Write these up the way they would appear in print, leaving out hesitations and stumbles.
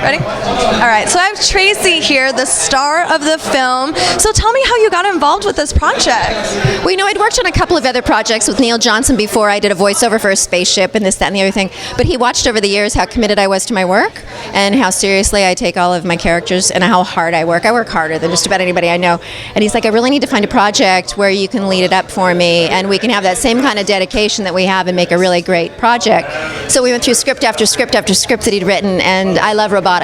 Ready? All right, so I have Tracey here, the star of the film. So tell me how you got involved with this project. Well, you know, I'd worked on a couple of other projects with Neil Johnson before. I did a voiceover for a spaceship and this, that, and the other thing. But he watched over the years how committed I was to my work and how seriously I take all of my characters and how hard I work. I work harder than just about anybody I know. And he's like, I really need to find a project where you can lead it up for me and we can have that same kind of dedication that we have and make a really great project. So we went through script after script after script that he'd written, and I love robotics.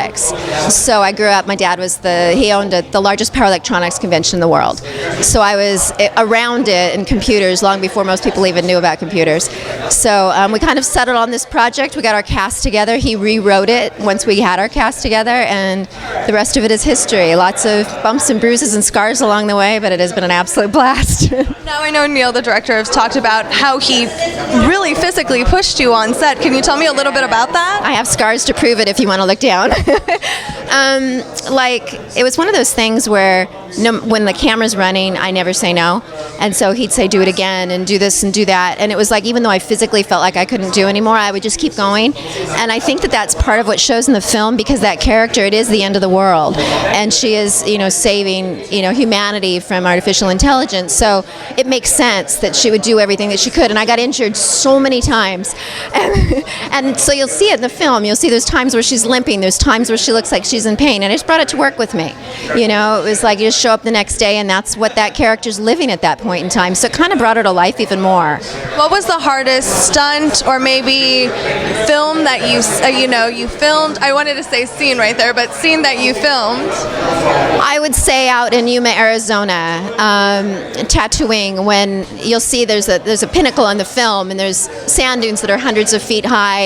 So I grew up, my dad was he owned the largest power electronics convention in the world. So I was around it in computers long before most people even knew about computers. So we kind of settled on this project. We got our cast together. He rewrote it once we had our cast together, and the rest of it is history. Lots of bumps and bruises and scars along the way, but it has been an absolute blast. Now I know Neil, the director, has talked about how he really physically pushed you on set. Can you tell me a little bit about that? I have scars to prove it if you want to look down. It was one of those things where when the camera's running, I never say no. And so he'd say, do it again and do this and do that. And it was like, even though I physically felt like I couldn't do anymore, I would just keep going. And I think that that's part of what shows in the film, because that character, it is the end of the world. And she is, saving, humanity from artificial intelligence. So it makes sense that she would do everything that she could. And I got injured so many times. And so you'll see it in the film. You'll see there's times where she's limping. There's times where she looks like she's in pain. And I just brought it to work with me. It was like you just show up the next day and that's what that character's living at that point in time. So it kind of brought her to life even more. What was the hardest stunt or maybe film that you filmed? I wanted to say scene right there, but scene that you filmed. I would say out in Yuma, Arizona, tattooing, when you'll see there's a pinnacle in the film and there's sand dunes that are hundreds of feet high,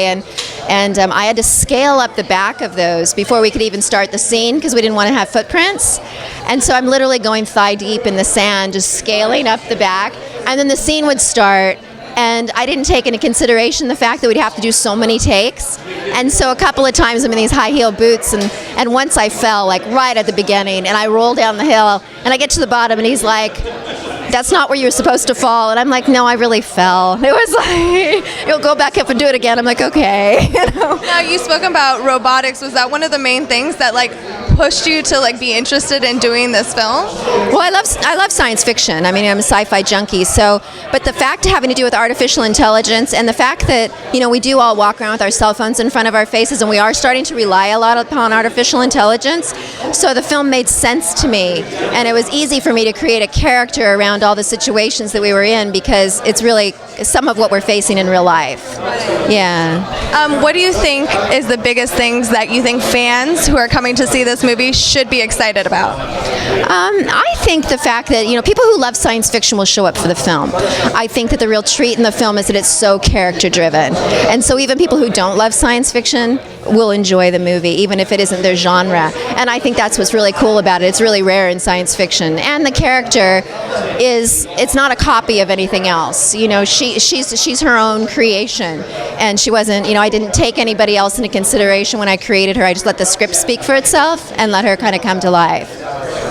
and I had to scale up the back of those before we could even start the scene because we didn't want to have footprints. And so I'm literally going thigh deep in the sand, just scaling up the back, and then the scene would start. And I didn't take into consideration the fact that we'd have to do so many takes. And so a couple of times I'm in these high heel boots, and once I fell, like right at the beginning, and I roll down the hill, and I get to the bottom, and he's like, that's not where you were supposed to fall. And I'm like, no, I really fell. It was like, you'll go back up and do it again. I'm like, okay. Now, you spoke about robotics. Was that one of the main things that pushed you to be interested in doing this film? Well, I love science fiction. I mean, I'm a sci-fi junkie. But the fact having to do with artificial intelligence and the fact that, we do all walk around with our cell phones in front of our faces, and we are starting to rely a lot upon artificial intelligence. So the film made sense to me, and it was easy for me to create a character around all the situations that we were in, because it's really some of what we're facing in real life. Yeah. What do you think is the biggest things that you think fans who are coming to see this movie should be excited about? I think the fact that, people who love science fiction will show up for the film. I think that the real treat in the film is that it's so character driven. And so even people who don't love science fiction will enjoy the movie, even if it isn't their genre. And I think that's what's really cool about it. It's really rare in science fiction. And the character it's not a copy of anything else. She's her own creation. And she wasn't, I didn't take anybody else into consideration when I created her. I just let the script speak for itself and let her kind of come to life.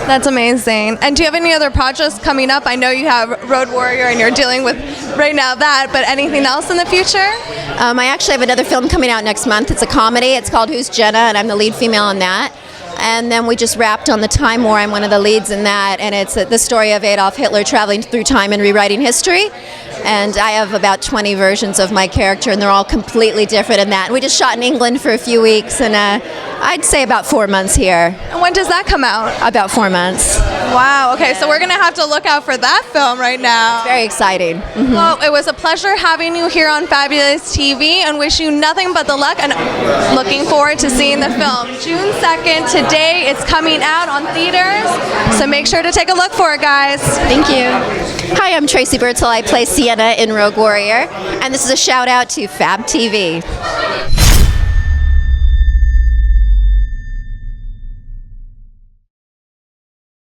That's amazing. And do you have any other projects coming up? I know you have Road Warrior and you're dealing with right now that, but anything else in the future? I actually have another film coming out next month. It's a comedy. It's called Who's Jenna, and I'm the lead female in that. And then we just wrapped on The Time War. I'm one of the leads in that, and it's the story of Adolf Hitler traveling through time and rewriting history. And I have about 20 versions of my character, and they're all completely different in that. We just shot in England for a few weeks, and I'd say about 4 months here. And when does that come out? About 4 months. Wow, okay, so we're going to have to look out for that film right now. It's very exciting. Mm-hmm. Well, it was a pleasure having you here on Fabulous TV, and wish you nothing but the luck, and looking forward to seeing the film. June 2nd, today, it's coming out on theaters, so make sure to take a look for it, guys. Thank you. Hi, I'm Tracey Birdsall. I play Sienna in Rogue Warrior, and this is a shout out to FabTV.